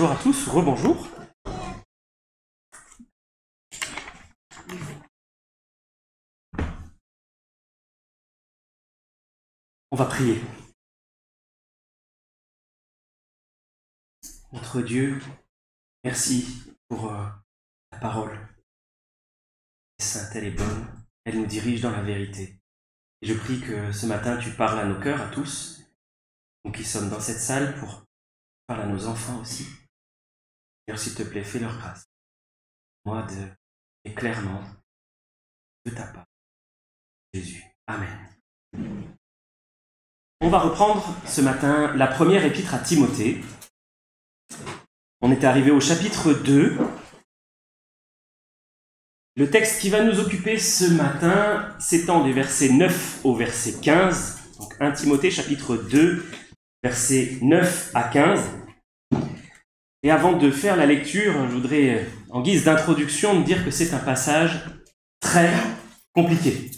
Bonjour à tous, rebonjour. On va prier. Notre Dieu, merci pour ta parole. Elle est sainte, elle est bonne, elle nous dirige dans la vérité. Et je prie que ce matin tu parles à nos cœurs, à tous, nous qui sommes dans cette salle, pour parler à nos enfants aussi. Seigneur, s'il te plaît, fais leur grâce. Moi, et clairement, de ta part. Jésus. Amen. On va reprendre ce matin la première épître à Timothée. On est arrivé au chapitre 2. Le texte qui va nous occuper ce matin s'étend du verset 9 au verset 15. Donc 1 Timothée chapitre 2, versets 9 à 15. Et avant de faire la lecture, je voudrais, en guise d'introduction, dire que c'est un passage très compliqué.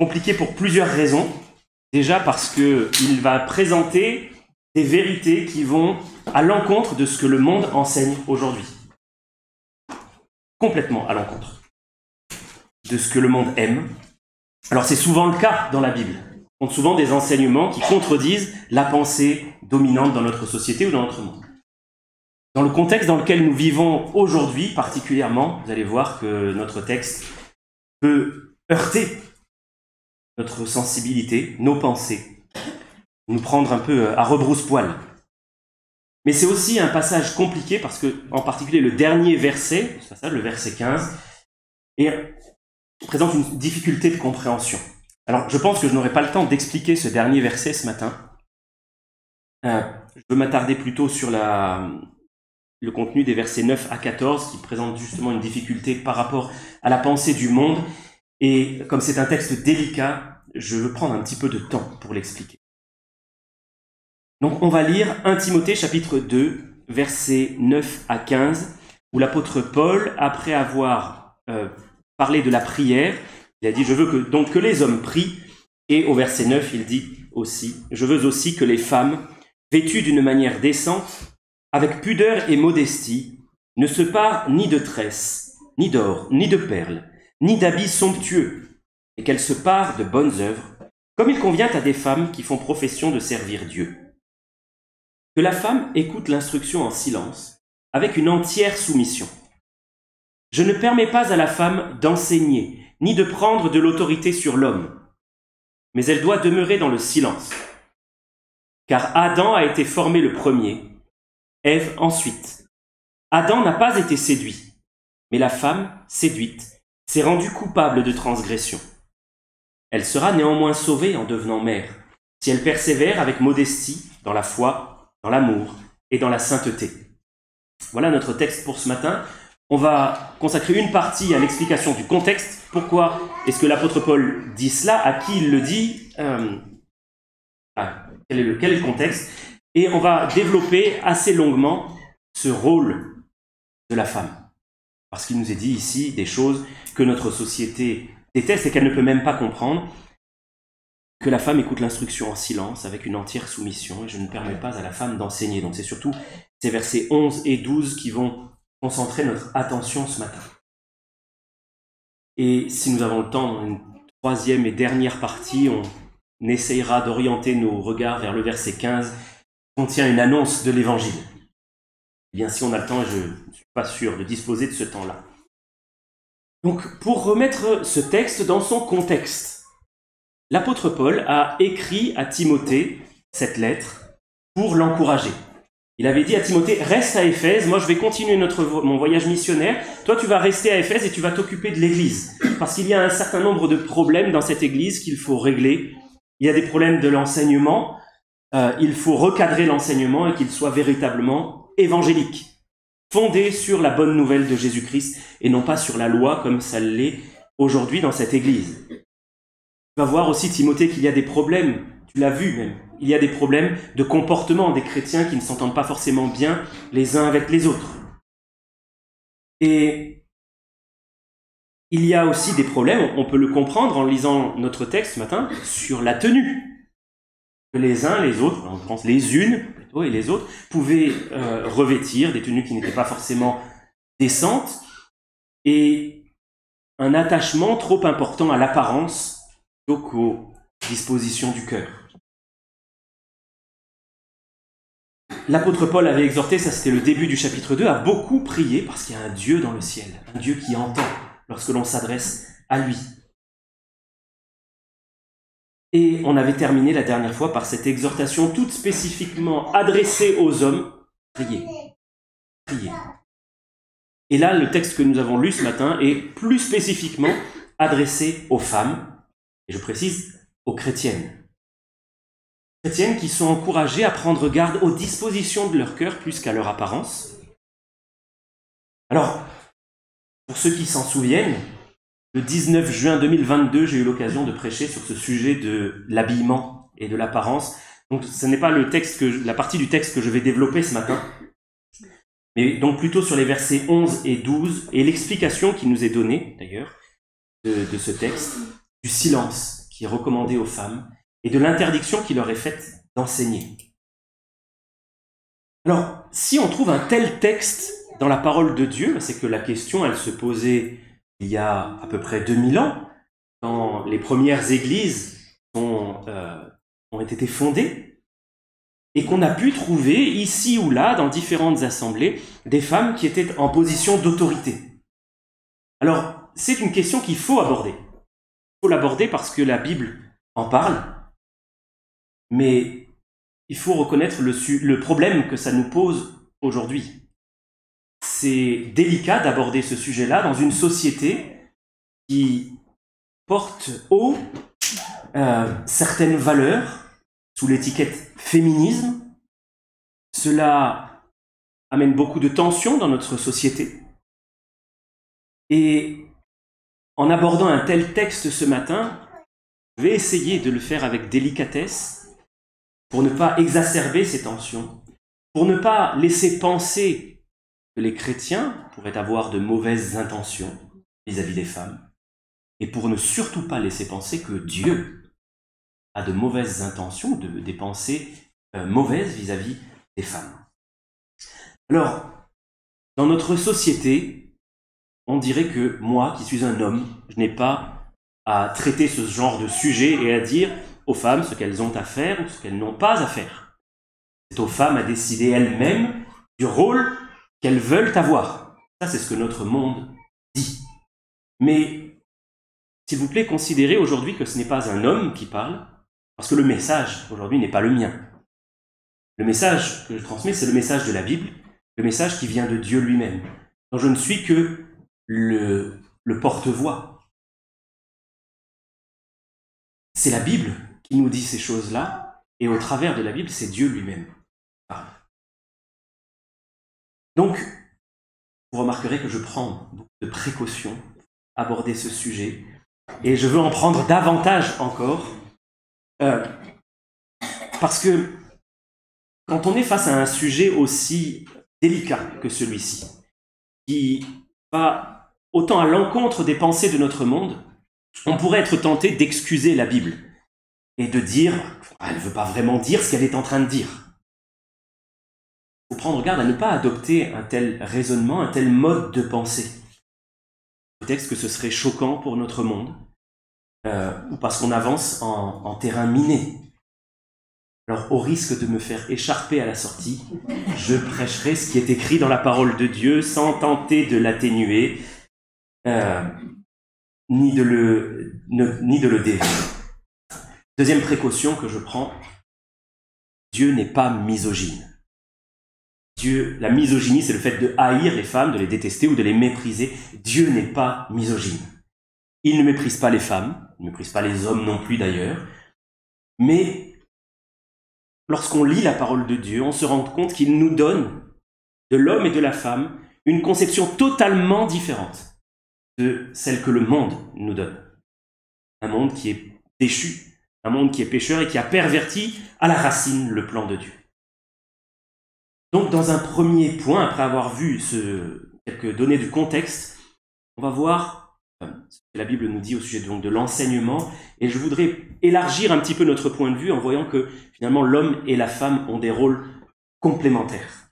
Compliqué pour plusieurs raisons. Déjà parce qu'il va présenter des vérités qui vont à l'encontre de ce que le monde enseigne aujourd'hui. Complètement à l'encontre de ce que le monde aime. Alors c'est souvent le cas dans la Bible. On a souvent des enseignements qui contredisent la pensée dominante dans notre société ou dans notre monde. Dans le contexte dans lequel nous vivons aujourd'hui particulièrement, vous allez voir que notre texte peut heurter notre sensibilité, nos pensées, nous prendre un peu à rebrousse-poil. Mais c'est aussi un passage compliqué parce que, en particulier, le dernier verset, le verset 15, présente une difficulté de compréhension. Alors, je pense que je n'aurai pas le temps d'expliquer ce dernier verset ce matin. Je veux m'attarder plutôt sur le contenu des versets 9 à 14 qui présente justement une difficulté par rapport à la pensée du monde. Et comme c'est un texte délicat, je veux prendre un petit peu de temps pour l'expliquer. Donc on va lire 1 Timothée chapitre 2, versets 9 à 15, où l'apôtre Paul, après avoir parlé de la prière, il a dit « Je veux que les hommes prient », et au verset 9, il dit aussi « Je veux aussi que les femmes, vêtues d'une manière décente, avec pudeur et modestie, ne se parent ni de tresses, ni d'or, ni de perles, ni d'habits somptueux, et qu'elles se parent de bonnes œuvres, comme il convient à des femmes qui font profession de servir Dieu. Que la femme écoute l'instruction en silence, avec une entière soumission. Je ne permets pas à la femme d'enseigner, ni de prendre de l'autorité sur l'homme, mais elle doit demeurer dans le silence. Car Adam a été formé le premier, Ève ensuite. Adam n'a pas été séduit, mais la femme, séduite, s'est rendue coupable de transgression. Elle sera néanmoins sauvée en devenant mère, si elle persévère avec modestie dans la foi, dans l'amour et dans la sainteté. Voilà notre texte pour ce matin. On va consacrer une partie à l'explication du contexte. Pourquoi est-ce que l'apôtre Paul dit cela? À qui il le dit? Quel est le contexte? Et on va développer assez longuement ce rôle de la femme. Parce qu'il nous est dit ici des choses que notre société déteste et qu'elle ne peut même pas comprendre. Que la femme écoute l'instruction en silence, avec une entière soumission, et je ne permets pas à la femme d'enseigner. Donc c'est surtout ces versets 11 et 12 qui vont concentrer notre attention ce matin. Et si nous avons le temps, dans une troisième et dernière partie, on essayera d'orienter nos regards vers le verset 15, qui contient une annonce de l'évangile. Eh bien, si on a le temps, je ne suis pas sûr de disposer de ce temps-là. Donc, pour remettre ce texte dans son contexte, l'apôtre Paul a écrit à Timothée cette lettre pour l'encourager. Il avait dit à Timothée, reste à Éphèse, moi je vais continuer mon voyage missionnaire, toi tu vas rester à Éphèse et tu vas t'occuper de l'église. Parce qu'il y a un certain nombre de problèmes dans cette église qu'il faut régler. Il y a des problèmes de l'enseignement, il faut recadrer l'enseignement et qu'il soit véritablement évangélique, fondé sur la bonne nouvelle de Jésus-Christ et non pas sur la loi comme ça l'est aujourd'hui dans cette église. Tu vas voir aussi, Timothée, qu'il y a des problèmes, tu l'as vu même, il y a des problèmes de comportement des chrétiens qui ne s'entendent pas forcément bien les uns avec les autres. Et il y a aussi des problèmes, on peut le comprendre en lisant notre texte ce matin, sur la tenue. Que les uns, les autres, je pense les unes, et les autres, pouvaient revêtir des tenues qui n'étaient pas forcément décentes, et un attachement trop important à l'apparence plutôt qu'aux dispositions du cœur. L'apôtre Paul avait exhorté, ça c'était le début du chapitre 2, à beaucoup prier parce qu'il y a un Dieu dans le ciel, un Dieu qui entend lorsque l'on s'adresse à lui. Et on avait terminé la dernière fois par cette exhortation toute spécifiquement adressée aux hommes, priez, priez. Et là, le texte que nous avons lu ce matin est plus spécifiquement adressé aux femmes, et je précise, aux chrétiennes. Chrétiennes qui sont encouragées à prendre garde aux dispositions de leur cœur plus qu'à leur apparence. Alors, pour ceux qui s'en souviennent, le 19 juin 2022, j'ai eu l'occasion de prêcher sur ce sujet de l'habillement et de l'apparence. Donc, ce n'est pas la partie du texte que je vais développer ce matin, mais donc plutôt sur les versets 11 et 12, et l'explication qui nous est donnée, d'ailleurs, de ce texte, du silence qui est recommandé aux femmes, et de l'interdiction qui leur est faite d'enseigner. Alors, si on trouve un tel texte dans la parole de Dieu, c'est que la question, elle se posait il y a à peu près 2000 ans, quand les premières églises ont été fondées, et qu'on a pu trouver ici ou là, dans différentes assemblées, des femmes qui étaient en position d'autorité. Alors, c'est une question qu'il faut aborder. Il faut l'aborder parce que la Bible en parle, mais il faut reconnaître le problème que ça nous pose aujourd'hui. C'est délicat d'aborder ce sujet-là dans une société qui porte haut certaines valeurs sous l'étiquette féminisme. Cela amène beaucoup de tensions dans notre société. Et en abordant un tel texte ce matin, je vais essayer de le faire avec délicatesse, pour ne pas exacerber ces tensions, pour ne pas laisser penser que les chrétiens pourraient avoir de mauvaises intentions vis-à-vis des femmes, et pour ne surtout pas laisser penser que Dieu a de mauvaises intentions, des pensées mauvaises vis-à-vis des femmes. Alors, dans notre société, on dirait que moi, qui suis un homme, je n'ai pas à traiter ce genre de sujet et à dire aux femmes ce qu'elles ont à faire ou ce qu'elles n'ont pas à faire. C'est aux femmes à décider elles-mêmes du rôle qu'elles veulent avoir. Ça, c'est ce que notre monde dit. Mais, s'il vous plaît, considérez aujourd'hui que ce n'est pas un homme qui parle, parce que le message aujourd'hui n'est pas le mien. Le message que je transmets, c'est le message de la Bible, le message qui vient de Dieu lui-même. Donc je ne suis que le porte-voix. C'est la Bible qui nous dit ces choses-là, et au travers de la Bible, c'est Dieu lui-même qui parle. Donc, vous remarquerez que je prends beaucoup de précautions à aborder ce sujet, et je veux en prendre davantage encore, parce que quand on est face à un sujet aussi délicat que celui-ci, qui va autant à l'encontre des pensées de notre monde, on pourrait être tenté d'excuser la Bible et de dire elle ne veut pas vraiment dire ce qu'elle est en train de dire. Il faut prendre garde à ne pas adopter un tel raisonnement, un tel mode de pensée. Peut-être que ce serait choquant pour notre monde, ou parce qu'on avance en terrain miné. Alors, au risque de me faire écharper à la sortie, je prêcherai ce qui est écrit dans la parole de Dieu sans tenter de l'atténuer, ni de le dévier. Deuxième précaution que je prends, Dieu n'est pas misogyne. La misogynie, c'est le fait de haïr les femmes, de les détester ou de les mépriser. Dieu n'est pas misogyne. Il ne méprise pas les femmes, il ne méprise pas les hommes non plus d'ailleurs, mais lorsqu'on lit la parole de Dieu, on se rend compte qu'il nous donne, de l'homme et de la femme, une conception totalement différente de celle que le monde nous donne. Un monde qui est déchu, un monde qui est pécheur et qui a perverti à la racine le plan de Dieu. Donc, dans un premier point, après avoir vu quelques données du contexte, on va voir ce que la Bible nous dit au sujet donc de l'enseignement, et je voudrais élargir un petit peu notre point de vue en voyant que finalement l'homme et la femme ont des rôles complémentaires.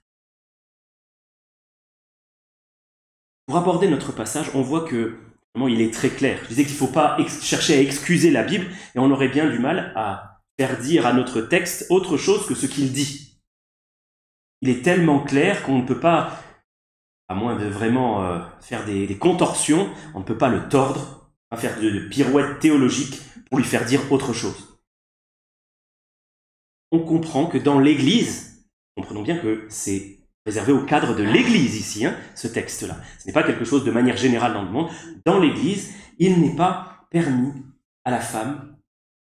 Pour aborder notre passage, on voit que il est très clair. Je disais qu'il ne faut pas chercher à excuser la Bible, et on aurait bien du mal à faire dire à notre texte autre chose que ce qu'il dit. Il est tellement clair qu'on ne peut pas, à moins de vraiment faire des contorsions, on ne peut pas le tordre, pas faire de pirouettes théologiques pour lui faire dire autre chose. On comprend que dans l'Église, comprenons bien que c'est réservé au cadre de l'Église ici, ce texte-là. Ce n'est pas quelque chose de manière générale dans le monde. Dans l'Église, il n'est pas permis à la femme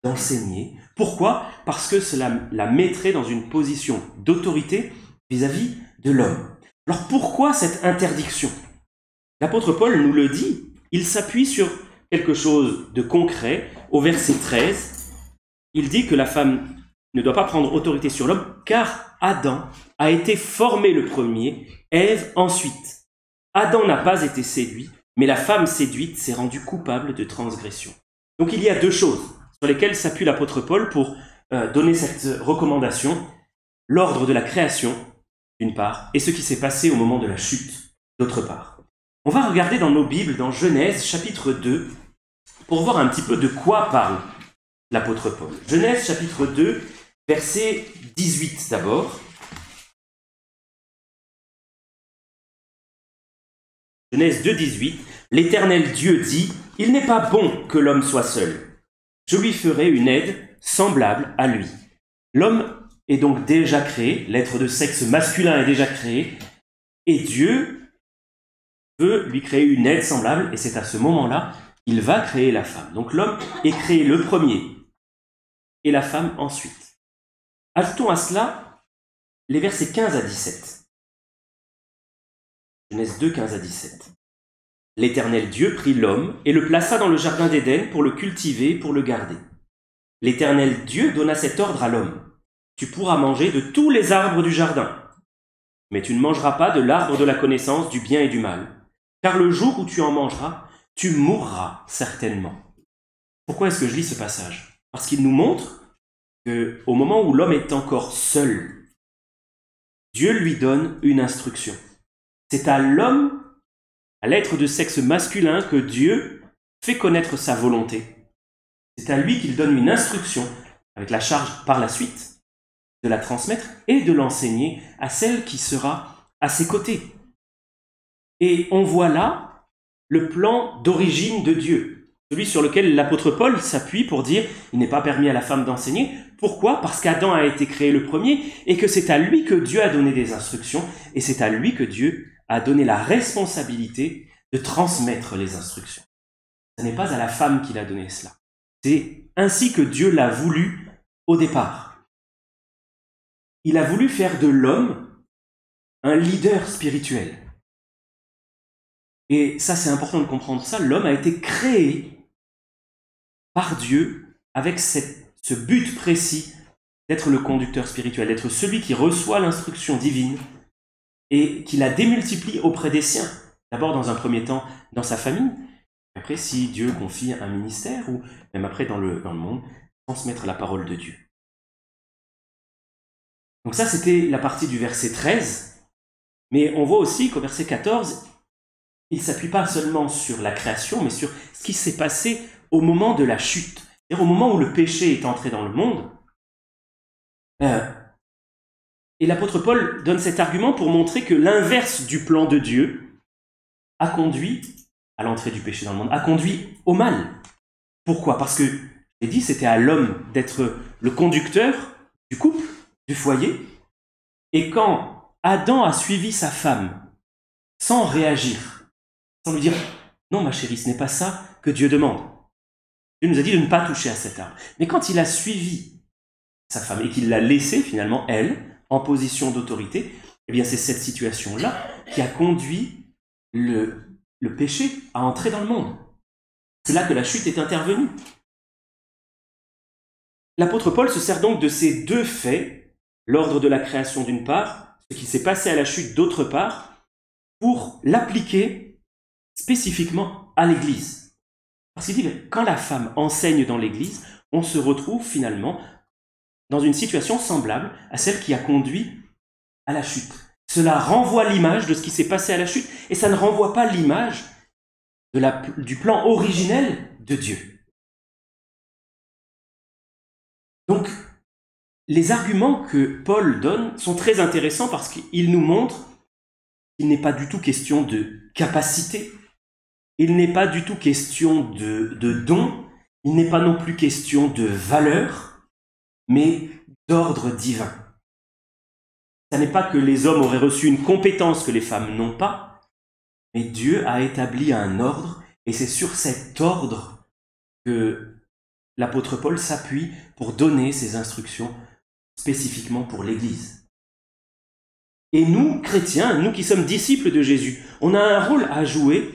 d'enseigner. Pourquoi ? Parce que cela la mettrait dans une position d'autorité vis-à-vis de l'homme. Alors pourquoi cette interdiction ? L'apôtre Paul nous le dit, il s'appuie sur quelque chose de concret. Au verset 13, il dit que la femme ne doit pas prendre autorité sur l'homme, car Adam a été formé le premier, Ève ensuite. Adam n'a pas été séduit, mais la femme séduite s'est rendue coupable de transgression. Donc il y a deux choses sur lesquelles s'appuie l'apôtre Paul pour donner cette recommandation, l'ordre de la création, d'une part, et ce qui s'est passé au moment de la chute, d'autre part. On va regarder dans nos Bibles, dans Genèse chapitre 2, pour voir un petit peu de quoi parle l'apôtre Paul. Genèse chapitre 2, verset 18 d'abord. Genèse 2, 18. L'Éternel Dieu dit, « Il n'est pas bon que l'homme soit seul. Je lui ferai une aide semblable à lui. » L'homme est donc déjà créé, l'être de sexe masculin est déjà créé, et Dieu veut lui créer une aide semblable, et c'est à ce moment-là qu'il va créer la femme. Donc l'homme est créé le premier, et la femme ensuite. Ajoutons à cela les versets 15 à 17. Genèse 2, 15 à 17. L'Éternel Dieu prit l'homme et le plaça dans le jardin d'Éden pour le cultiver et pour le garder. L'Éternel Dieu donna cet ordre à l'homme. Tu pourras manger de tous les arbres du jardin, mais tu ne mangeras pas de l'arbre de la connaissance du bien et du mal, car le jour où tu en mangeras, tu mourras certainement. Pourquoi est-ce que je lis ce passage ? Parce qu'il nous montre qu'au moment où l'homme est encore seul, Dieu lui donne une instruction. C'est à l'homme, à l'être de sexe masculin, que Dieu fait connaître sa volonté. C'est à lui qu'il donne une instruction, avec la charge par la suite de la transmettre et de l'enseigner à celle qui sera à ses côtés. Et on voit là le plan d'origine de Dieu, celui sur lequel l'apôtre Paul s'appuie pour dire « il n'est pas permis à la femme d'enseigner ». Pourquoi ? Parce qu'Adam a été créé le premier et que c'est à lui que Dieu a donné des instructions et c'est à lui que Dieu a donné la responsabilité de transmettre les instructions. Ce n'est pas à la femme qu'il a donné cela. C'est ainsi que Dieu l'a voulu au départ. Il a voulu faire de l'homme un leader spirituel. Et ça, c'est important de comprendre ça. L'homme a été créé par Dieu avec ce but précis d'être le conducteur spirituel, d'être celui qui reçoit l'instruction divine et qui la démultiplie auprès des siens. D'abord, dans un premier temps, dans sa famille. Après, si Dieu confie un ministère, ou même après dans le monde, transmettre la parole de Dieu. Donc ça, c'était la partie du verset 13. Mais on voit aussi qu'au verset 14, il ne s'appuie pas seulement sur la création, mais sur ce qui s'est passé au moment de la chute. C'est-à-dire au moment où le péché est entré dans le monde. Et l'apôtre Paul donne cet argument pour montrer que l'inverse du plan de Dieu a conduit à l'entrée du péché dans le monde, a conduit au mal. Pourquoi ? Parce que, j'ai dit, c'était à l'homme d'être le conducteur du couple, du foyer. Et quand Adam a suivi sa femme sans réagir, sans lui dire « Non, ma chérie, ce n'est pas ça que Dieu demande. Dieu nous a dit de ne pas toucher à cet arbre. » Mais quand il a suivi sa femme et qu'il l'a laissée, finalement, elle, en position d'autorité, eh bien, c'est cette situation-là qui a conduit le péché à entrer dans le monde. C'est là que la chute est intervenue. L'apôtre Paul se sert donc de ces deux faits, l'ordre de la création d'une part, ce qui s'est passé à la chute d'autre part, pour l'appliquer spécifiquement à l'Église. Parce qu'il dit que quand la femme enseigne dans l'Église, on se retrouve finalement dans une situation semblable à celle qui a conduit à la chute. Cela renvoie l'image de ce qui s'est passé à la chute, et ça ne renvoie pas l'image du plan originel de Dieu. Donc, les arguments que Paul donne sont très intéressants parce qu'ils nous montrent qu'il n'est pas du tout question de capacité, il n'est pas du tout question de don, il n'est pas non plus question de valeur, mais d'ordre divin. Ce n'est pas que les hommes auraient reçu une compétence que les femmes n'ont pas, mais Dieu a établi un ordre, et c'est sur cet ordre que l'apôtre Paul s'appuie pour donner ses instructions spécifiquement pour l'Église. Et nous, chrétiens, nous qui sommes disciples de Jésus, on a un rôle à jouer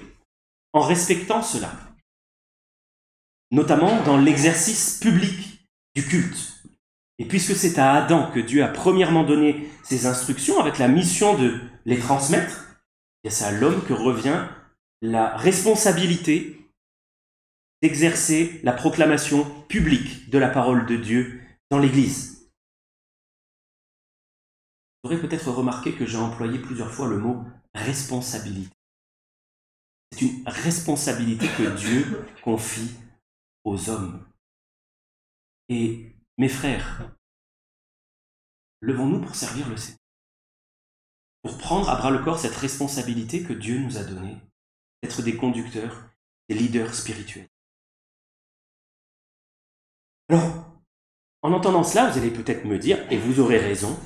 en respectant cela, notamment dans l'exercice public du culte. Et puisque c'est à Adam que Dieu a premièrement donné ses instructions avec la mission de les transmettre, c'est à l'homme que revient la responsabilité d'exercer la proclamation publique de la parole de Dieu dans l'Église. Vous aurez peut-être remarqué que j'ai employé plusieurs fois le mot responsabilité. C'est une responsabilité que Dieu confie aux hommes. Et mes frères, levons-nous pour servir le Seigneur, pour prendre à bras le corps cette responsabilité que Dieu nous a donnée, d'être des conducteurs, des leaders spirituels. Alors, en entendant cela, vous allez peut-être me dire, et vous aurez raison,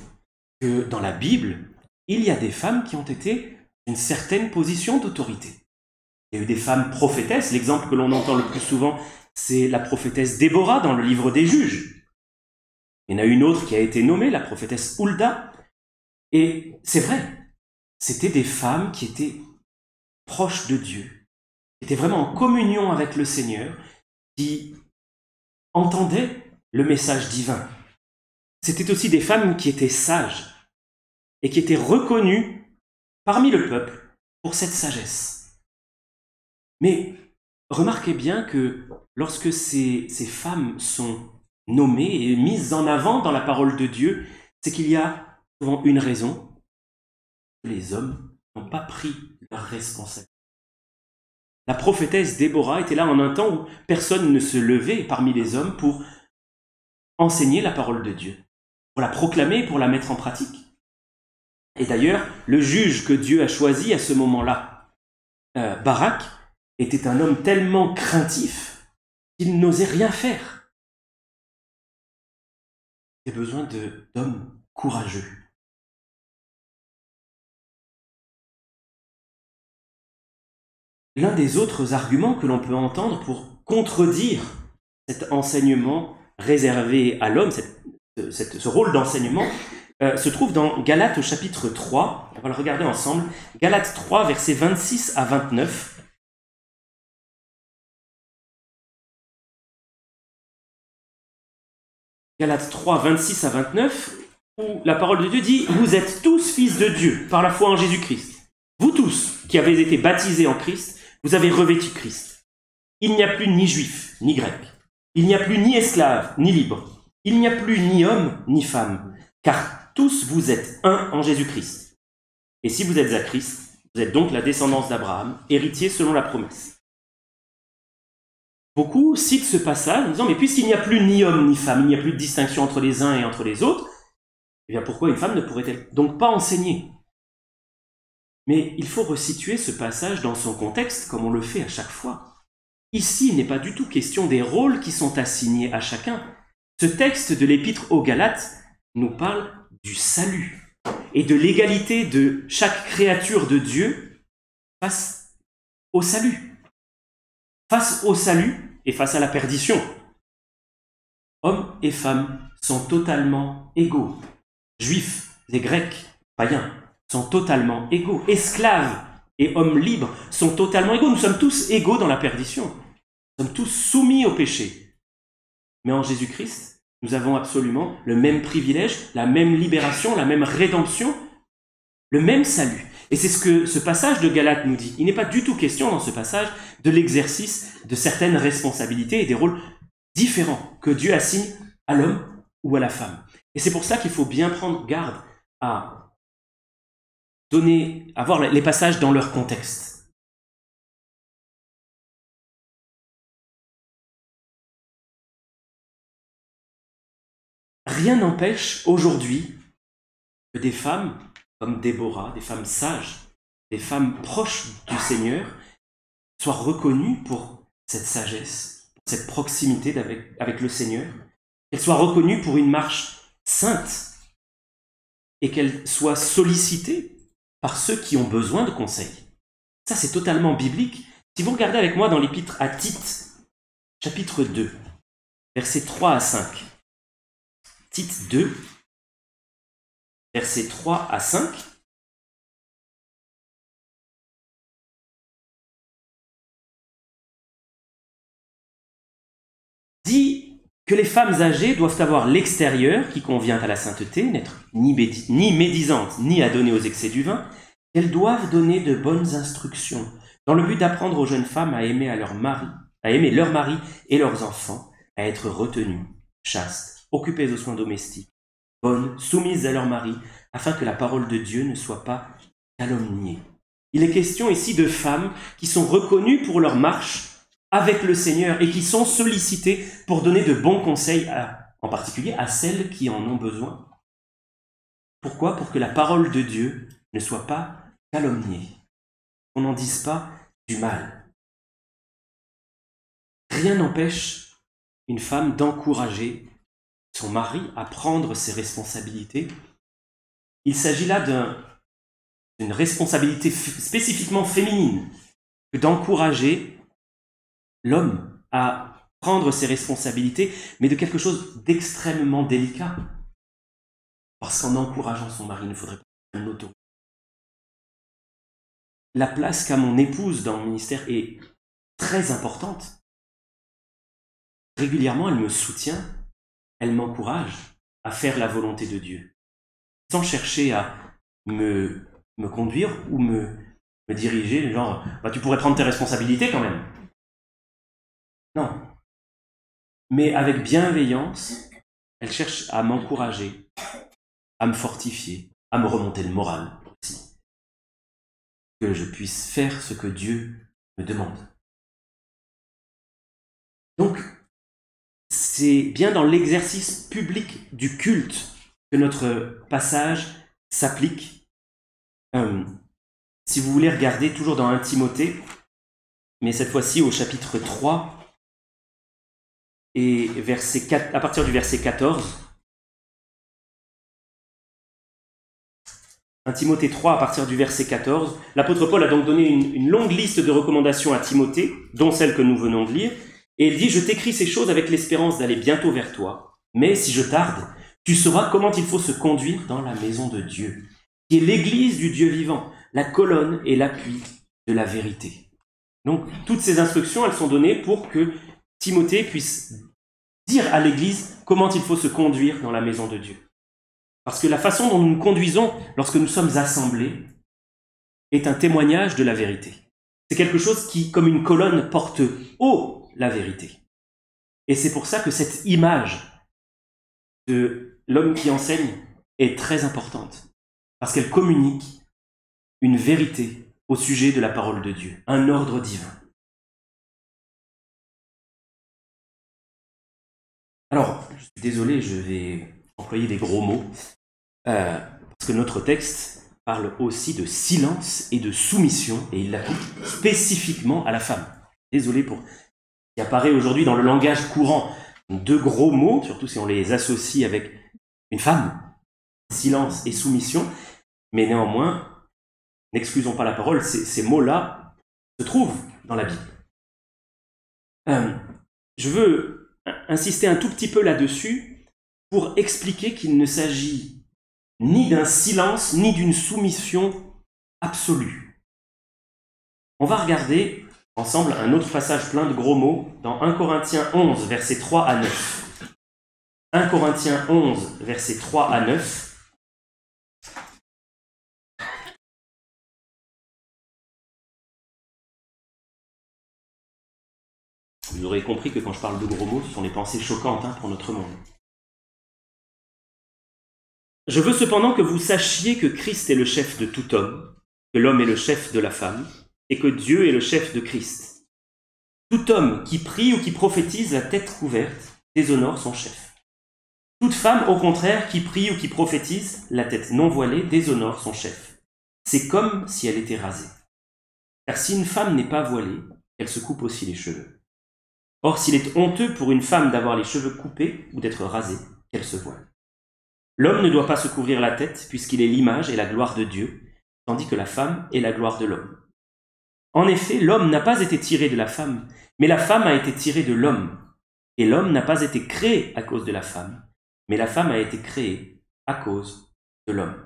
que dans la Bible, il y a des femmes qui ont été d'une certaine position d'autorité. Il y a eu des femmes prophétesses. L'exemple que l'on entend le plus souvent, c'est la prophétesse Déborah dans le livre des Juges. Il y en a une autre qui a été nommée, la prophétesse Hulda. Et c'est vrai, c'était des femmes qui étaient proches de Dieu, qui étaient vraiment en communion avec le Seigneur, qui entendaient le message divin. C'était aussi des femmes qui étaient sages et qui étaient reconnues parmi le peuple pour cette sagesse. Mais remarquez bien que lorsque ces femmes sont nommées et mises en avant dans la parole de Dieu, c'est qu'il y a souvent une raison: les hommes n'ont pas pris leur responsabilité. La prophétesse Déborah était là en un temps où personne ne se levait parmi les hommes pour enseigner la parole de Dieu, pour la proclamer, pour la mettre en pratique. Et d'ailleurs, le juge que Dieu a choisi à ce moment-là, Barak, était un homme tellement craintif qu'il n'osait rien faire. Il y a besoin d'hommes courageux. L'un des autres arguments que l'on peut entendre pour contredire cet enseignement réservé à l'homme, ce rôle d'enseignement, se trouve dans Galates au chapitre 3. On va le regarder ensemble. Galates 3, versets 26 à 29. Galates 3, 26 à 29, où la parole de Dieu dit « Vous êtes tous fils de Dieu par la foi en Jésus-Christ. Vous tous qui avez été baptisés en Christ, vous avez revêtu Christ. Il n'y a plus ni juif, ni grec. Il n'y a plus ni esclave, ni libre. Il n'y a plus ni homme, ni femme. Car tous vous êtes un en Jésus-Christ. Et si vous êtes à Christ, vous êtes donc la descendance d'Abraham, héritier selon la promesse. » Beaucoup citent ce passage en disant « Mais puisqu'il n'y a plus ni homme ni femme, il n'y a plus de distinction entre les uns et entre les autres, eh bien pourquoi une femme ne pourrait-elle donc pas enseigner ?» Mais il faut resituer ce passage dans son contexte, comme on le fait à chaque fois. Ici, il n'est pas du tout question des rôles qui sont assignés à chacun. Ce texte de l'Épître aux Galates nous parle du salut et de l'égalité de chaque créature de Dieu face au salut. Face au salut et face à la perdition. Hommes et femmes sont totalement égaux. Juifs et Grecs, païens, sont totalement égaux. Esclaves et hommes libres sont totalement égaux. Nous sommes tous égaux dans la perdition. Nous sommes tous soumis au péché. Mais en Jésus-Christ, nous avons absolument le même privilège, la même libération, la même rédemption, le même salut. Et c'est ce que ce passage de Galates nous dit. Il n'est pas du tout question dans ce passage de l'exercice de certaines responsabilités et des rôles différents que Dieu assigne à l'homme ou à la femme. Et c'est pour ça qu'il faut bien prendre garde à avoir les passages dans leur contexte. Rien n'empêche aujourd'hui que des femmes comme Déborah, des femmes sages, des femmes proches du Seigneur, soient reconnues pour cette sagesse, pour cette proximité avec le Seigneur, qu'elles soient reconnues pour une marche sainte et qu'elles soient sollicitées par ceux qui ont besoin de conseils. Ça, c'est totalement biblique. Si vous regardez avec moi dans l'épître à Tite, chapitre 2, versets 3 à 5. Tite 2, versets 3 à 5. Dit que les femmes âgées doivent avoir l'extérieur qui convient à la sainteté, n'être ni médisantes, ni à donner aux excès du vin. Elles doivent donner de bonnes instructions, dans le but d'apprendre aux jeunes femmes à aimer leur mari et leurs enfants, à être retenues, chastes, occupées aux soins domestiques, bonnes, soumises à leur mari, afin que la parole de Dieu ne soit pas calomniée. Il est question ici de femmes qui sont reconnues pour leur marche avec le Seigneur et qui sont sollicitées pour donner de bons conseils, en particulier à celles qui en ont besoin. Pourquoi ? Pour que la parole de Dieu ne soit pas calomniée, qu'on n'en dise pas du mal. Rien n'empêche une femme d'encourager son mari à prendre ses responsabilités. Il s'agit là d'une responsabilité spécifiquement féminine, que d'encourager l'homme à prendre ses responsabilités, mais de quelque chose d'extrêmement délicat. Parce qu'en encourageant son mari, il ne faudrait pas l'auto. La place qu'a mon épouse dans mon ministère est très importante. Régulièrement, elle me soutient, elle m'encourage à faire la volonté de Dieu, sans chercher à me conduire ou me diriger, genre, tu pourrais prendre tes responsabilités quand même. Non. Mais avec bienveillance, elle cherche à m'encourager, à me fortifier, à me remonter le moral aussi. Que je puisse faire ce que Dieu me demande. Donc, c'est bien dans l'exercice public du culte que notre passage s'applique. Si vous voulez regarder toujours dans 1 Timothée, mais cette fois-ci au chapitre 3, et à partir du verset 14, 1 Timothée 3, à partir du verset 14, l'apôtre Paul a donc donné une longue liste de recommandations à Timothée, dont celle que nous venons de lire, et il dit « Je t'écris ces choses avec l'espérance d'aller bientôt vers toi, mais si je tarde, tu sauras comment il faut se conduire dans la maison de Dieu, qui est l'église du Dieu vivant, la colonne et l'appui de la vérité. » Donc, toutes ces instructions, elles sont données pour que Timothée puisse dire à l'Église comment il faut se conduire dans la maison de Dieu. Parce que la façon dont nous nous conduisons lorsque nous sommes assemblés est un témoignage de la vérité. C'est quelque chose qui, comme une colonne, porte haut la vérité. Et c'est pour ça que cette image de l'homme qui enseigne est très importante. Parce qu'elle communique une vérité au sujet de la parole de Dieu, un ordre divin. Alors, je suis désolé, je vais employer des gros mots, parce que notre texte parle aussi de silence et de soumission, et il l'applique spécifiquement à la femme. Désolé pour ce qui apparaît aujourd'hui dans le langage courant. Deux gros mots, surtout si on les associe avec une femme, silence et soumission, mais néanmoins, n'excusons pas la parole, ces mots-là se trouvent dans la Bible. Je veux insister un tout petit peu là-dessus pour expliquer qu'il ne s'agit ni d'un silence ni d'une soumission absolue. On va regarder ensemble un autre passage plein de gros mots dans 1 Corinthiens 11, versets 3 à 9. 1 Corinthiens 11, versets 3 à 9. Vous aurez compris que quand je parle de gros mots, ce sont les pensées choquantes pour notre monde. Je veux cependant que vous sachiez que Christ est le chef de tout homme, que l'homme est le chef de la femme, et que Dieu est le chef de Christ. Tout homme qui prie ou qui prophétise la tête couverte déshonore son chef. Toute femme, au contraire, qui prie ou qui prophétise la tête non voilée déshonore son chef. C'est comme si elle était rasée. Car si une femme n'est pas voilée, elle se coupe aussi les cheveux. Or, s'il est honteux pour une femme d'avoir les cheveux coupés ou d'être rasée, qu'elle se voile. L'homme ne doit pas se couvrir la tête, puisqu'il est l'image et la gloire de Dieu, tandis que la femme est la gloire de l'homme. En effet, l'homme n'a pas été tiré de la femme, mais la femme a été tirée de l'homme. Et l'homme n'a pas été créé à cause de la femme, mais la femme a été créée à cause de l'homme.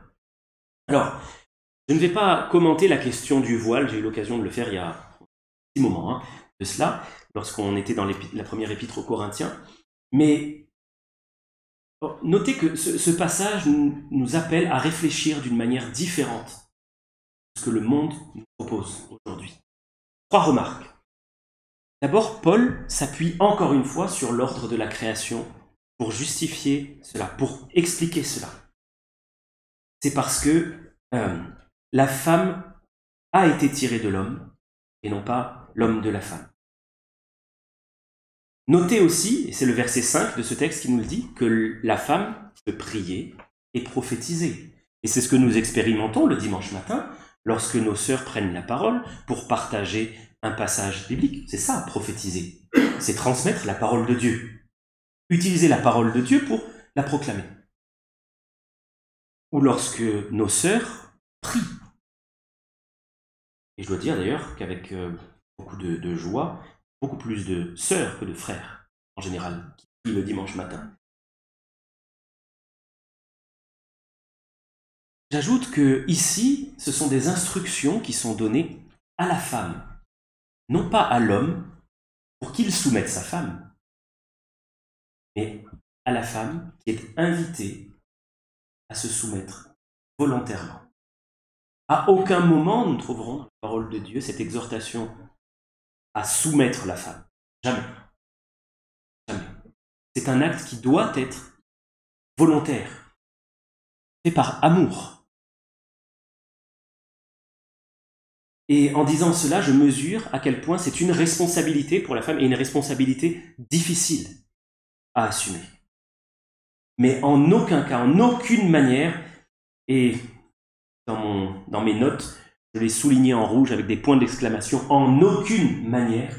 Alors, je ne vais pas commenter la question du voile, j'ai eu l'occasion de le faire il y a un petit moment de cela, lorsqu'on était dans la première épître aux Corinthiens, mais notez que ce passage nous appelle à réfléchir d'une manière différente de ce que le monde nous propose aujourd'hui. 3 remarques. D'abord, Paul s'appuie encore une fois sur l'ordre de la création pour justifier cela, pour expliquer cela. C'est parce que la femme a été tirée de l'homme et non pas l'homme de la femme. Notez aussi, et c'est le verset 5 de ce texte qui nous le dit, que la femme peut prier et prophétiser. Et c'est ce que nous expérimentons le dimanche matin lorsque nos sœurs prennent la parole pour partager un passage biblique. C'est ça, prophétiser. C'est transmettre la parole de Dieu. Utiliser la parole de Dieu pour la proclamer. Ou lorsque nos sœurs prient. Et je dois dire d'ailleurs qu'avec beaucoup de joie, beaucoup plus de sœurs que de frères, en général, qui prient le dimanche matin. J'ajoute que ici, ce sont des instructions qui sont données à la femme, non pas à l'homme, pour qu'il soumette sa femme, mais à la femme qui est invitée à se soumettre volontairement. À aucun moment nous trouverons dans la parole de Dieu cette exhortation à soumettre la femme. Jamais. Jamais. C'est un acte qui doit être volontaire, fait par amour. Et en disant cela, je mesure à quel point c'est une responsabilité pour la femme et une responsabilité difficile à assumer. Mais en aucun cas, en aucune manière, et dans mes notes, je l'ai souligné en rouge avec des points d'exclamation, en aucune manière,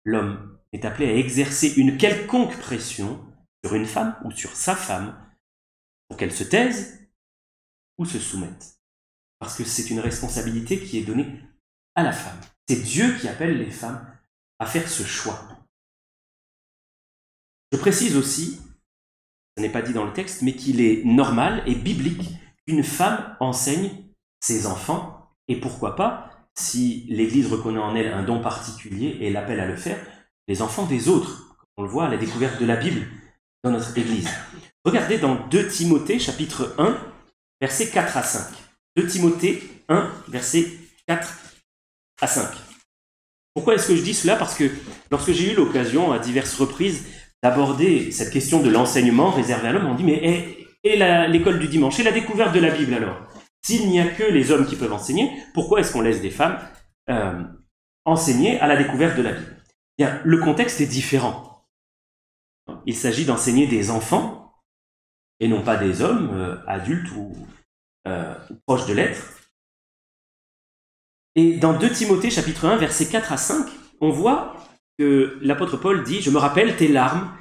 l'homme est appelé à exercer une quelconque pression sur une femme ou sur sa femme pour qu'elle se taise ou se soumette. Parce que c'est une responsabilité qui est donnée à la femme. C'est Dieu qui appelle les femmes à faire ce choix. Je précise aussi, ce n'est pas dit dans le texte, mais qu'il est normal et biblique qu'une femme enseigne ses enfants, et pourquoi pas, si l'Église reconnaît en elle un don particulier et l'appelle à le faire, les enfants des autres. On le voit à la découverte de la Bible dans notre Église. Regardez dans 2 Timothée, chapitre 1, versets 4 à 5. 2 Timothée 1, versets 4 à 5. Pourquoi est-ce que je dis cela? Parce que lorsque j'ai eu l'occasion à diverses reprises d'aborder cette question de l'enseignement réservé à l'homme, on dit mais et l'école du dimanche, et la découverte de la Bible alors? S'il n'y a que les hommes qui peuvent enseigner, pourquoi est-ce qu'on laisse des femmes enseigner à la découverte de la Bible? Bien, le contexte est différent. Il s'agit d'enseigner des enfants, et non pas des hommes adultes ou proches de l'être. Et dans 2 Timothée, chapitre 1, versets 4 à 5, on voit que l'apôtre Paul dit « Je me rappelle tes larmes,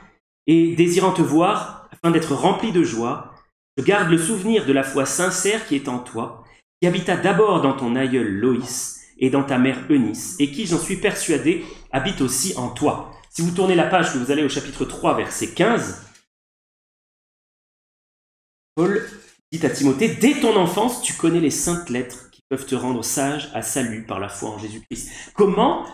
et désirant te voir, afin d'être rempli de joie, je garde le souvenir de la foi sincère qui est en toi, qui habita d'abord dans ton aïeul Loïs et dans ta mère Eunice, et qui, j'en suis persuadé, habite aussi en toi. » Si vous tournez la page, que vous allez au chapitre 3, verset 15, Paul dit à Timothée « Dès ton enfance, tu connais les saintes lettres qui peuvent te rendre sage à salut par la foi en Jésus-Christ. » Comment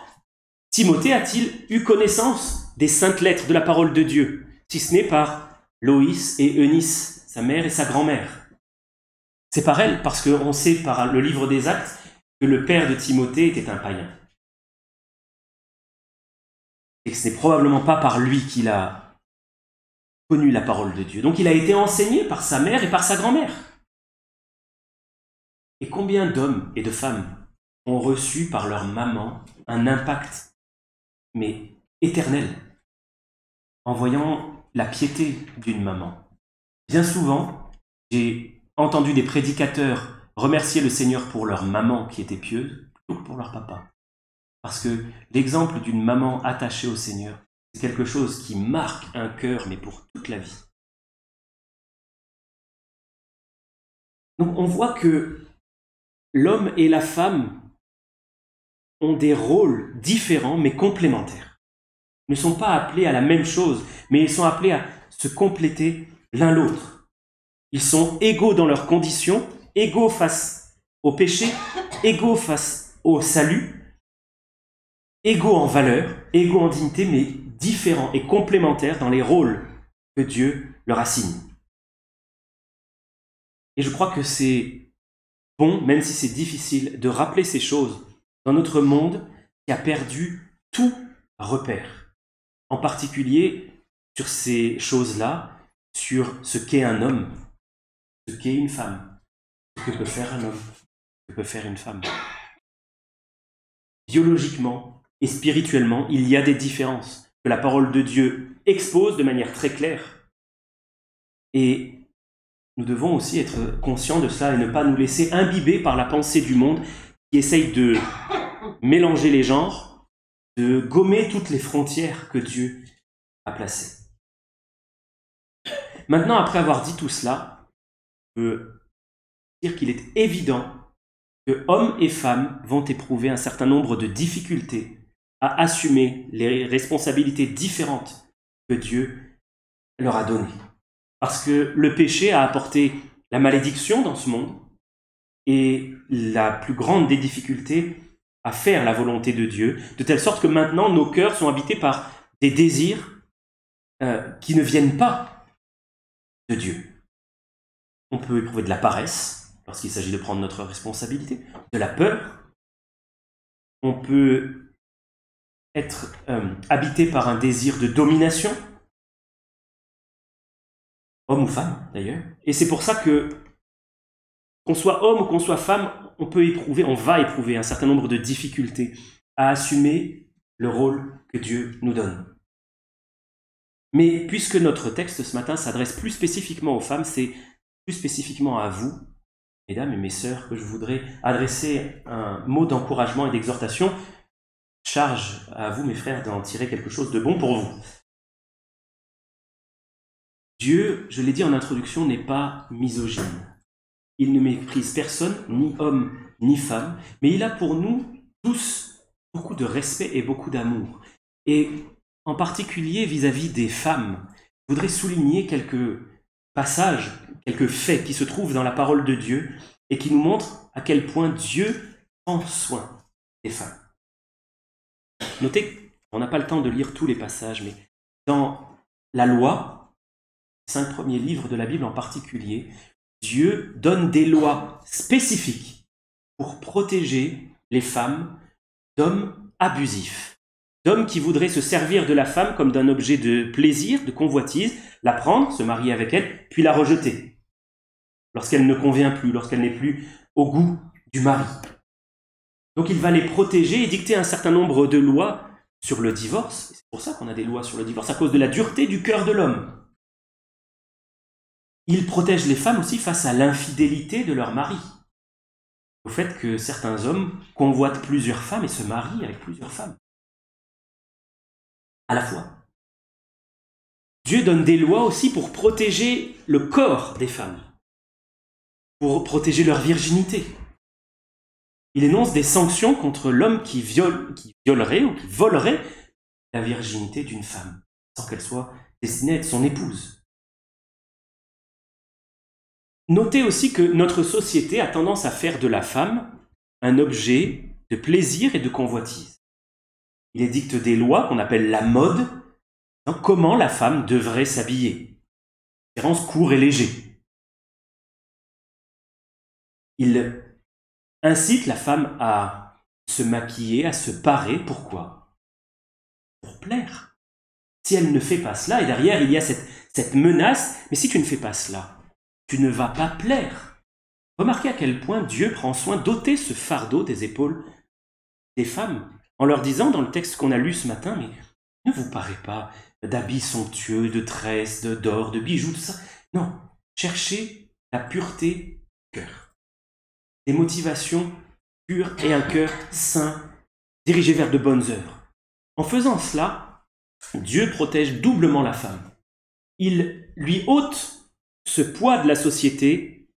Timothée a-t-il eu connaissance des saintes lettres de la parole de Dieu, si ce n'est par Loïs et Eunice, sa mère et sa grand-mère? C'est par elle, parce qu'on sait par le livre des Actes que le père de Timothée était un païen. Et que ce n'est probablement pas par lui qu'il a connu la parole de Dieu. Donc il a été enseigné par sa mère et par sa grand-mère. Et combien d'hommes et de femmes ont reçu par leur maman un impact, mais éternel, en voyant la piété d'une maman. Bien souvent, j'ai entendu des prédicateurs remercier le Seigneur pour leur maman qui était pieuse, plutôt que pour leur papa. Parce que l'exemple d'une maman attachée au Seigneur, c'est quelque chose qui marque un cœur, mais pour toute la vie. Donc on voit que l'homme et la femme ont des rôles différents, mais complémentaires. Ils ne sont pas appelés à la même chose, mais ils sont appelés à se compléter l'un l'autre. Ils sont égaux dans leurs conditions, égaux face au péché, égaux face au salut, égaux en valeur, égaux en dignité, mais différents et complémentaires dans les rôles que Dieu leur assigne. Et je crois que c'est bon, même si c'est difficile, de rappeler ces choses dans notre monde qui a perdu tout repère. En particulier sur ces choses-là, sur ce qu'est un homme, ce qu'est une femme, ce que peut faire un homme, ce que peut faire une femme. Biologiquement et spirituellement, il y a des différences que la parole de Dieu expose de manière très claire. Et nous devons aussi être conscients de cela et ne pas nous laisser imbiber par la pensée du monde qui essaye de mélanger les genres, de gommer toutes les frontières que Dieu a placées. Maintenant, après avoir dit tout cela, je peux dire qu'il est évident que hommes et femmes vont éprouver un certain nombre de difficultés à assumer les responsabilités différentes que Dieu leur a données. Parce que le péché a apporté la malédiction dans ce monde et la plus grande des difficultés à faire la volonté de Dieu, de telle sorte que maintenant nos cœurs sont habités par des désirs qui ne viennent pas de Dieu. On peut éprouver de la paresse lorsqu'il s'agit de prendre notre responsabilité, de la peur. On peut être habité par un désir de domination, homme ou femme d'ailleurs. Et c'est pour ça que, qu'on soit homme ou qu'on soit femme, on va éprouver un certain nombre de difficultés à assumer le rôle que Dieu nous donne. Mais puisque notre texte ce matin s'adresse plus spécifiquement aux femmes, c'est plus spécifiquement à vous, mesdames et mes sœurs, que je voudrais adresser un mot d'encouragement et d'exhortation. Charge à vous, mes frères, d'en tirer quelque chose de bon pour vous. Dieu, je l'ai dit en introduction, n'est pas misogyne. Il ne méprise personne, ni homme, ni femme, mais il a pour nous tous beaucoup de respect et beaucoup d'amour. Et en particulier vis-à-vis des femmes, je voudrais souligner quelques passages, quelques faits qui se trouvent dans la parole de Dieu et qui nous montrent à quel point Dieu prend soin des femmes. Notez qu'on n'a pas le temps de lire tous les passages, mais dans la loi, les 5 premiers livres de la Bible en particulier, Dieu donne des lois spécifiques pour protéger les femmes d'hommes abusifs, d'hommes qui voudraient se servir de la femme comme d'un objet de plaisir, de convoitise, la prendre, se marier avec elle, puis la rejeter, lorsqu'elle ne convient plus, lorsqu'elle n'est plus au goût du mari. Donc il va les protéger et dicter un certain nombre de lois sur le divorce. C'est pour ça qu'on a des lois sur le divorce, à cause de la dureté du cœur de l'homme. Il protège les femmes aussi face à l'infidélité de leur mari, au fait que certains hommes convoitent plusieurs femmes et se marient avec plusieurs femmes à la fois. Dieu donne des lois aussi pour protéger le corps des femmes, pour protéger leur virginité. Il énonce des sanctions contre l'homme qui violerait ou qui volerait la virginité d'une femme, sans qu'elle soit destinée à être son épouse. Notez aussi que notre société a tendance à faire de la femme un objet de plaisir et de convoitise. Il édicte des lois qu'on appelle la mode, dans comment la femme devrait s'habiller. Référence court et léger. Il incite la femme à se maquiller, à se parer. Pourquoi ? Pour plaire. Si elle ne fait pas cela, et derrière il y a cette menace, mais si tu ne fais pas cela, tu ne vas pas plaire. remarquez à quel point Dieu prend soin d'ôter ce fardeau des épaules des femmes, en leur disant dans le texte qu'on a lu ce matin, mais ne vous parez pas d'habits somptueux, de tresses, d'or, de bijoux, tout ça. Non, cherchez la pureté du cœur, des motivations pures et un cœur saint, dirigé vers de bonnes œuvres. En faisant cela, Dieu protège doublement la femme. Il lui ôte ce poids de la société,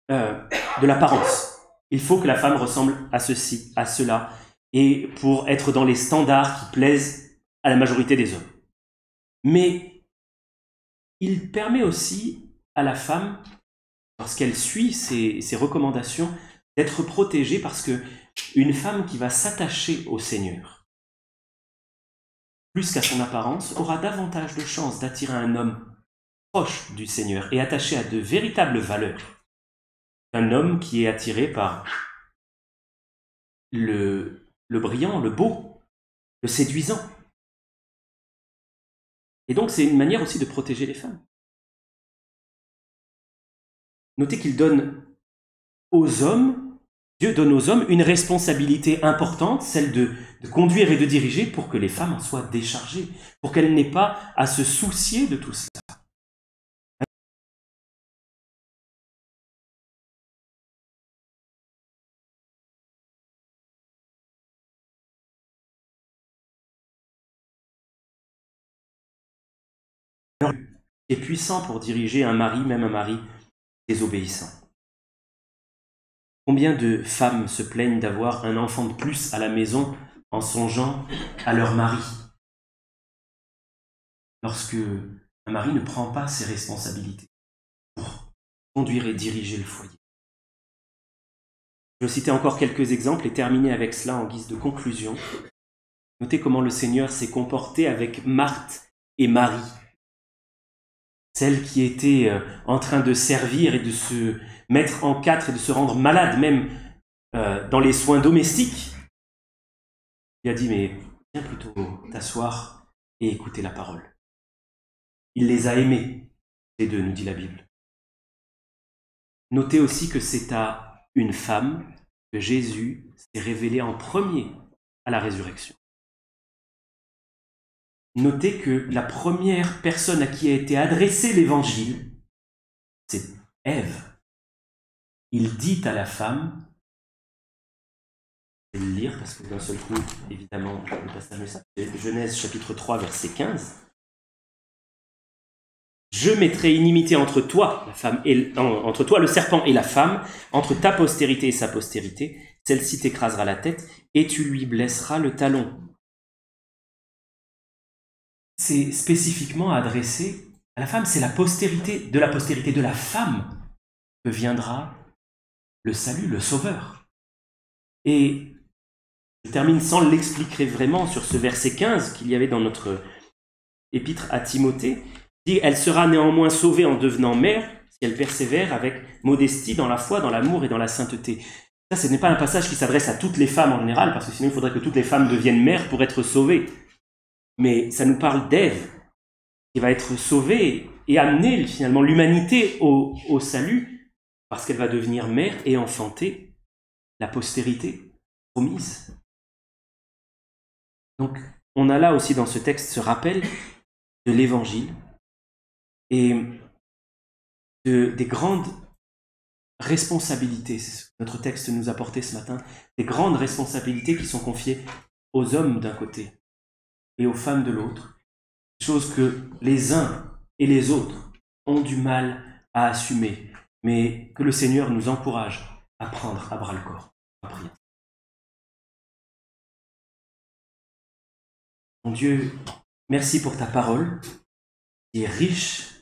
de l'apparence. Il faut que la femme ressemble à ceci, à cela, et pour être dans les standards qui plaisent à la majorité des hommes. Mais il permet aussi à la femme, lorsqu'elle suit ces recommandations, d'être protégée parce que une femme qui va s'attacher au Seigneur, plus qu'à son apparence, aura davantage de chances d'attirer un homme proche du Seigneur et attaché à de véritables valeurs qu'un homme qui est attiré par le brillant, le beau, le séduisant. Et donc c'est une manière aussi de protéger les femmes. Notez qu'il donne aux hommes, Dieu donne aux hommes une responsabilité importante, celle de conduire et de diriger pour que les femmes en soient déchargées, pour qu'elles n'aient pas à se soucier de tout ça. Est puissant pour diriger un mari, même un mari désobéissant. Combien de femmes se plaignent d'avoir un enfant de plus à la maison en songeant à leur mari, lorsque un mari ne prend pas ses responsabilités pour conduire et diriger le foyer. Je vais citer encore quelques exemples et terminer avec cela en guise de conclusion. Notez comment le Seigneur s'est comporté avec Marthe et Marie, celles qui étaient en train de servir et de se mettre en quatre et de se rendre malades, même dans les soins domestiques. Il a dit, mais viens plutôt t'asseoir et écouter la parole. Il les a aimés, les deux, nous dit la Bible. Notez aussi que c'est à une femme que Jésus s'est révélé en premier à la résurrection. Notez que la première personne à qui a été adressé l'évangile, c'est Ève. Il dit à la femme, je vais le lire parce que d'un seul coup, évidemment, le passage de ça, Genèse chapitre 3, verset 15. Je mettrai inimitié entre toi, la femme, entre toi le serpent et la femme, entre ta postérité et sa postérité. Celle-ci t'écrasera la tête et tu lui blesseras le talon. C'est spécifiquement adressé à la femme. C'est la postérité de la femme que viendra le salut, le sauveur. Et je termine sans l'expliquer vraiment sur ce verset 15 qu'il y avait dans notre épître à Timothée. Il dit, elle sera néanmoins sauvée en devenant mère si elle persévère avec modestie dans la foi, dans l'amour et dans la sainteté. Ça, ce n'est pas un passage qui s'adresse à toutes les femmes en général, parce que sinon il faudrait que toutes les femmes deviennent mères pour être sauvées. Mais ça nous parle d'Ève, qui va être sauvée et amener finalement l'humanité au salut, parce qu'elle va devenir mère et enfanter la postérité promise. Donc, on a là aussi dans ce texte ce rappel de l'Évangile et des grandes responsabilités, c'est ce que notre texte nous a porté ce matin, des grandes responsabilités qui sont confiées aux hommes d'un côté et aux femmes de l'autre, chose que les uns et les autres ont du mal à assumer, mais que le Seigneur nous encourage à prendre à bras-le-corps. À prier. Mon Dieu, merci pour ta parole, qui est riche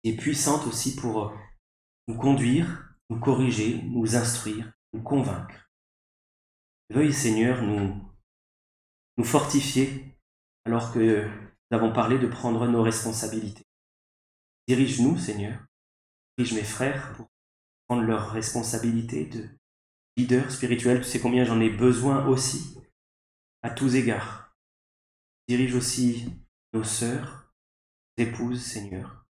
et puissante aussi pour nous conduire, nous corriger, nous instruire, nous convaincre. Veuille, Seigneur, nous fortifier alors que nous avons parlé de prendre nos responsabilités. Dirige-nous, Seigneur. Dirige mes frères pour prendre leurs responsabilités de leader spirituel. Tu sais combien j'en ai besoin aussi, à tous égards. Dirige aussi nos sœurs, nos épouses, Seigneur,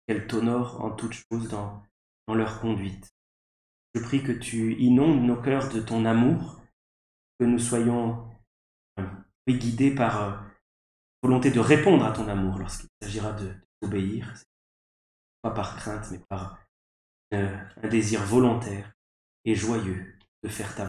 qu'elles t'honorent en toutes choses dans leur conduite. Je prie que tu inondes nos cœurs de ton amour, que nous soyons guidés par volonté de répondre à ton amour lorsqu'il s'agira de t'obéir, pas par crainte, mais par un désir volontaire et joyeux de faire ta